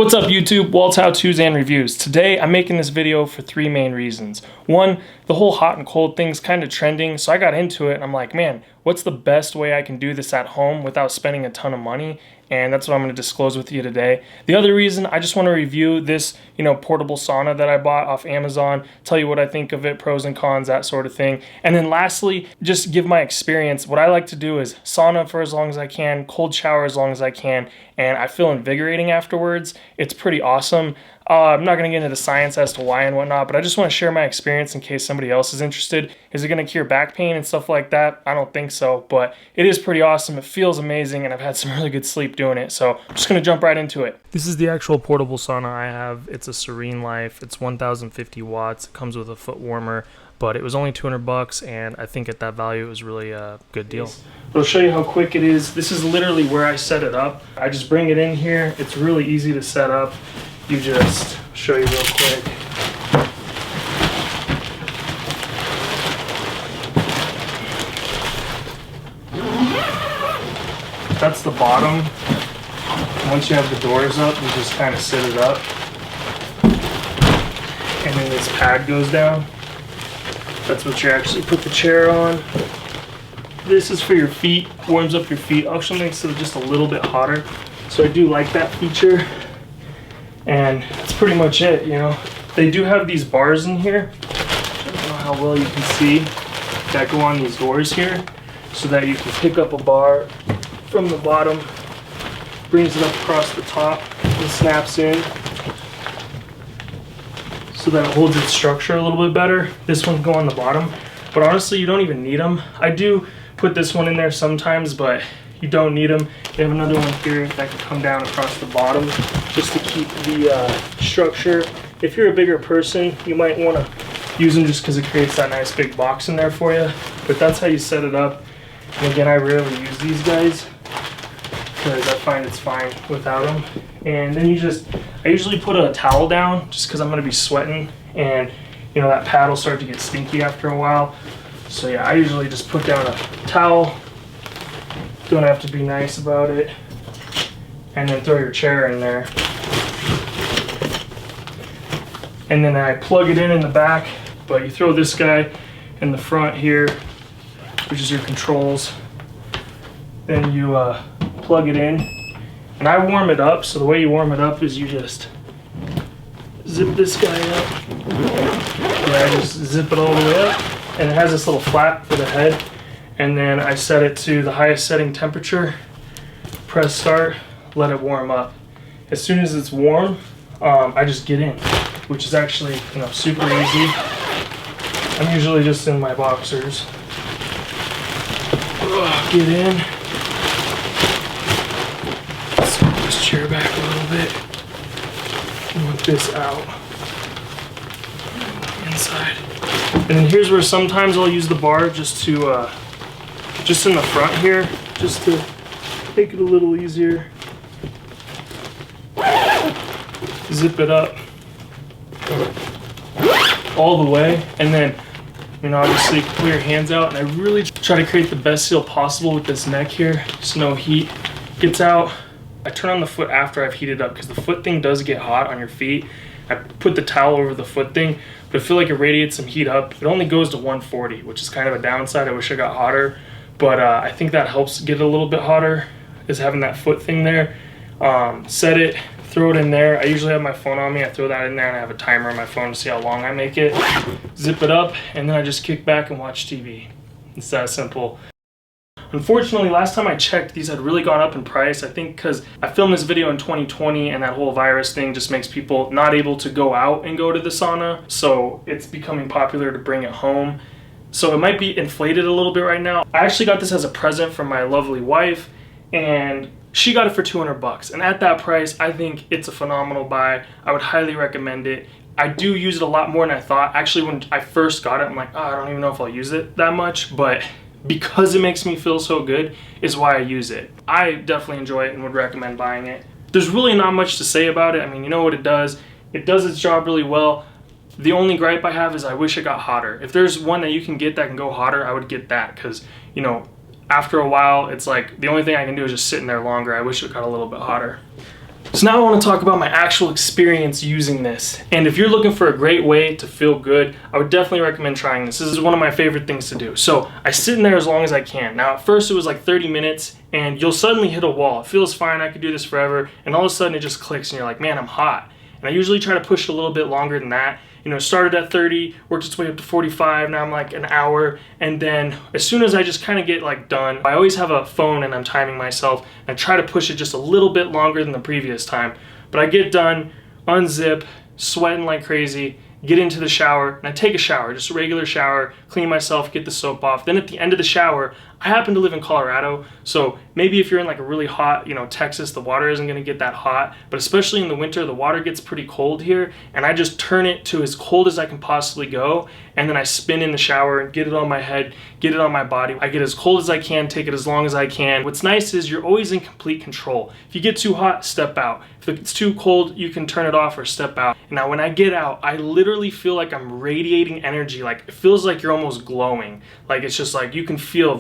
What's up YouTube? Walt's How To's and Reviews. Today I'm making this video for three main reasons. One, the whole hot and cold thing's kind of trending, so I got into it and I'm like, man, what's the best way I can do this at home without spending a ton of money? And that's what I'm going to disclose with you today. The other reason, I just want to review this, portable sauna that I bought off Amazon, tell you what I think of it, pros and cons, that sort of thing. And then lastly, just give my experience. What I like to do is sauna for as long as I can, cold shower as long as I can, and I feel invigorating afterwards. It's pretty awesome. I'm not going to get into the science as to why and whatnot, but I just want to share my experience in case somebody else is interested. Is it going to cure back pain and stuff like that? I don't think so, but it is pretty awesome. It feels amazing, and I've had some really good sleep doing it, so I'm just going to jump right into it. This is the actual portable sauna I have. It's a SereneLife. It's 1,050 watts. It comes with a foot warmer, but it was only $200, and I think at that value it was really a good deal. I'll show you how quick it is. This is literally where I set it up. I just bring it in here. It's really easy to set up. You just show you real quick. That's the bottom. Once you have the doors up, you just kind of sit it up. And then this pad goes down. That's what you actually put the chair on. This is for your feet, warms up your feet. Actually makes it just a little bit hotter. So I do like that feature. And that's pretty much it, They do have these bars in here. I don't know how well you can see that go on these doors here, so that you can pick up a bar from the bottom, brings it up across the top, and snaps in, so that it holds its structure a little bit better. This one can go on the bottom, but honestly, you don't even need them. I do put this one in there sometimes, but you don't need them. They have another one here that can come down across the bottom just to keep the structure. If you're a bigger person, you might want to use them just because it creates that nice big box in there for you. But that's how you set it up. And again, I rarely use these guys because I find it's fine without them. And then I usually put a towel down just because I'm going to be sweating, and that pad will start to get stinky after a while. So yeah, I usually just put down a towel. Don't have to be nice about it, and then throw your chair in there, and then I plug it in the back, but you throw this guy in the front here, which is your controls. Then you plug it in, and I warm it up. So the way you warm it up is you just zip this guy up. Yeah, I just zip it all the way up, and it has this little flap for the head. And then I set it to the highest setting temperature, press start, let it warm up. As soon as it's warm, I just get in, which is actually super easy. I'm usually just in my boxers. Get in. Let's move this chair back a little bit. Move this out. Inside. And then here's where sometimes I'll use the bar just in the front here, just to make it a little easier. Zip it up all the way, and then obviously pull your hands out, and I really try to create the best seal possible with this neck here so no heat gets out. I turn on the foot after I've heated up because the foot thing does get hot on your feet. I put the towel over the foot thing, but I feel like it radiates some heat up. It only goes to 140, which is kind of a downside. I wish I got hotter. But I think that helps get it a little bit hotter, is having that foot thing there. Set it, throw it in there. I usually have my phone on me. I throw that in there, and I have a timer on my phone to see how long I make it. Zip it up, and then I just kick back and watch TV. It's that simple. Unfortunately, last time I checked, these had really gone up in price. I think because I filmed this video in 2020, and that whole virus thing just makes people not able to go out and go to the sauna. So it's becoming popular to bring it home. So it might be inflated a little bit right now. I actually got this as a present from my lovely wife, and she got it for $200. And at that price, I think it's a phenomenal buy. I would highly recommend it. I do use it a lot more than I thought. Actually, when I first got it, I'm like, I don't even know if I'll use it that much, but because it makes me feel so good is why I use it. I definitely enjoy it and would recommend buying it. There's really not much to say about it. I mean, you know what it does. It does its job really well. The only gripe I have is I wish it got hotter. If there's one that you can get that can go hotter, I would get that, because after a while, it's like the only thing I can do is just sit in there longer. I wish it got a little bit hotter. So now I want to talk about my actual experience using this. And if you're looking for a great way to feel good, I would definitely recommend trying this. This is one of my favorite things to do. So I sit in there as long as I can. Now at first it was like 30 minutes and you'll suddenly hit a wall. It feels fine, I could do this forever. And all of a sudden it just clicks and you're like, man, I'm hot. And I usually try to push it a little bit longer than that. You know, started at 30, worked its way up to 45, now I'm like an hour. And then as soon as I just kind of get like done, I always have a phone and I'm timing myself. And I try to push it just a little bit longer than the previous time. But I get done, unzip, sweating like crazy, get into the shower, and I take a shower, just a regular shower, clean myself, get the soap off. Then at the end of the shower, I happen to live in Colorado, so maybe if you're in like a really hot, Texas, the water isn't gonna get that hot, but especially in the winter, the water gets pretty cold here, and I just turn it to as cold as I can possibly go, and then I spin in the shower and get it on my head, get it on my body. I get as cold as I can, take it as long as I can. What's nice is you're always in complete control. If you get too hot, step out. If it's too cold, you can turn it off or step out. And now when I get out, I literally feel like I'm radiating energy. Like it feels like you're almost glowing. Like it's just like you can feel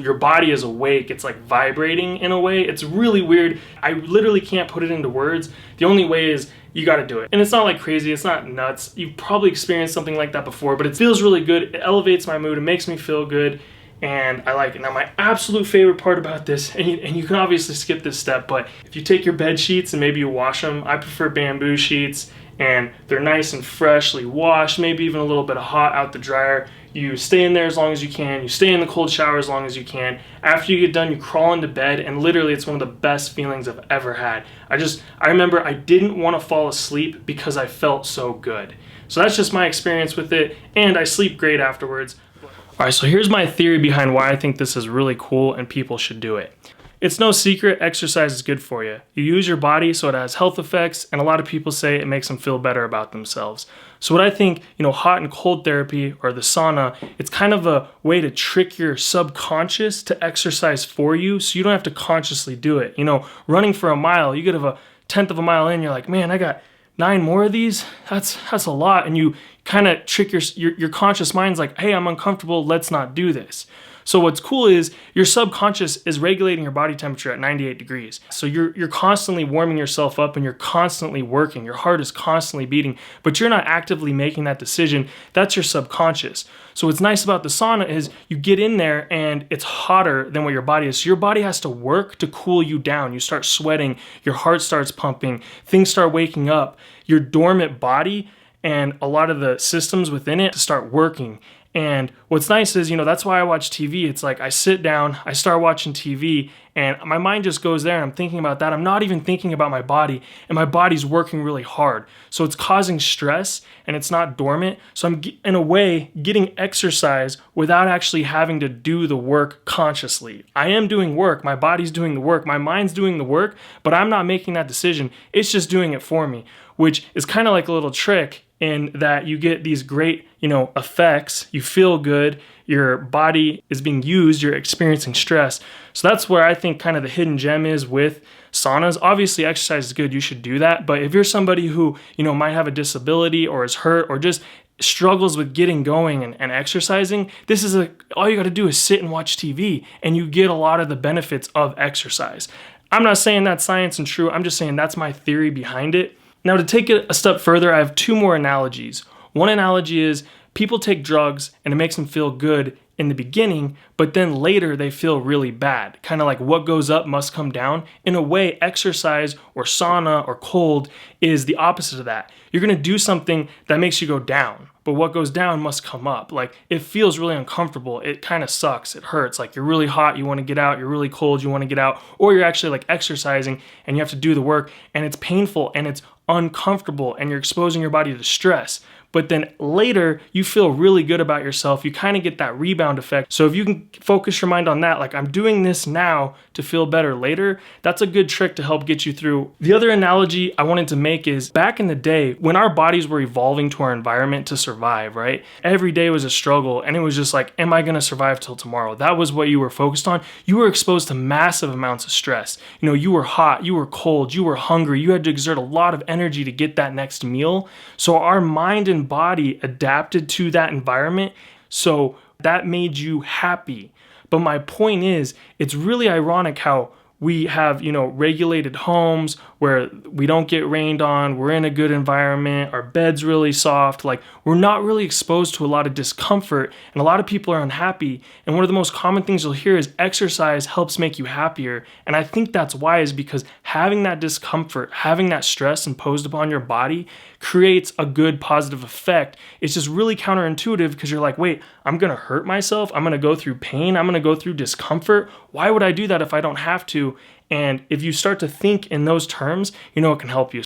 your body is awake. It's like vibrating in a way. It's really weird. I literally can't put it into words. The only way is you got to do it. And it's not like crazy. It's not nuts. You've probably experienced something like that before, but it feels really good. It elevates my mood. It makes me feel good. And I like it. Now my absolute favorite part about this, and you can obviously skip this step, but if you take your bed sheets and maybe you wash them, I prefer bamboo sheets, and they're nice and freshly washed, maybe even a little bit of hot out the dryer. You stay in there as long as you can. You stay in the cold shower as long as you can. After you get done, you crawl into bed, and literally it's one of the best feelings I've ever had. I remember I didn't want to fall asleep because I felt so good. So that's just my experience with it, and I sleep great afterwards. All right, so here's my theory behind why I think this is really cool and people should do it. It's no secret exercise is good for you. You use your body so it has health effects, and a lot of people say it makes them feel better about themselves. So what I think, hot and cold therapy or the sauna, it's kind of a way to trick your subconscious to exercise for you so you don't have to consciously do it. Running for a mile, you get a 1/10 of a mile in, you're like, man, I got 9 more of these. That's a lot. And you kind of trick your conscious mind's like, hey, I'm uncomfortable. Let's not do this. So what's cool is your subconscious is regulating your body temperature at 98 degrees. So you're constantly warming yourself up and you're constantly working. Your heart is constantly beating, but you're not actively making that decision. That's your subconscious. So what's nice about the sauna is you get in there and it's hotter than what your body is. So your body has to work to cool you down. You start sweating, your heart starts pumping, things start waking up. Your dormant body and a lot of the systems within it start working. And what's nice is, that's why I watch TV. It's like I sit down, I start watching TV, and my mind just goes there and I'm thinking about that. I'm not even thinking about my body, and my body's working really hard. So it's causing stress and it's not dormant. So I'm, in a way, getting exercise without actually having to do the work consciously. I am doing work, my body's doing the work, my mind's doing the work, but I'm not making that decision. It's just doing it for me, which is kind of like a little trick in that you get these great, effects. You feel good, your body is being used, you're experiencing stress. So that's where I think kind of the hidden gem is with saunas. Obviously, exercise is good, you should do that. But if you're somebody who, might have a disability or is hurt or just struggles with getting going and exercising, all you got to do is sit and watch TV and you get a lot of the benefits of exercise. I'm not saying that's science and true. I'm just saying that's my theory behind it. Now, to take it a step further, I have 2 more analogies. One analogy is people take drugs and it makes them feel good in the beginning, but then later they feel really bad. Kind of like what goes up must come down. In a way, exercise or sauna or cold is the opposite of that. You're going to do something that makes you go down, but what goes down must come up. Like it feels really uncomfortable. It kind of sucks. It hurts. Like you're really hot, you want to get out. You're really cold, you want to get out. Or you're actually like exercising and you have to do the work and it's painful and it's uncomfortable and you're exposing your body to stress. But then later you feel really good about yourself. You kind of get that rebound effect. So if you can focus your mind on that, like I'm doing this now to feel better later, that's a good trick to help get you through. The other analogy I wanted to make is back in the day when our bodies were evolving to our environment to survive, right? Every day was a struggle and it was just like, am I going to survive till tomorrow? That was what you were focused on. You were exposed to massive amounts of stress. You were hot, you were cold, you were hungry. You had to exert a lot of energy to get that next meal. So our mind and body adapted to that environment, so that made you happy. But my point is, it's really ironic how we have, regulated homes, where we don't get rained on, we're in a good environment, our bed's really soft, like we're not really exposed to a lot of discomfort, and a lot of people are unhappy. And one of the most common things you'll hear is exercise helps make you happier. And I think that's why, is because having that discomfort, having that stress imposed upon your body creates a good positive effect. It's just really counterintuitive because you're like, wait, I'm gonna hurt myself, I'm gonna go through pain, I'm gonna go through discomfort. Why would I do that if I don't have to? And if you start to think in those terms, it can help you.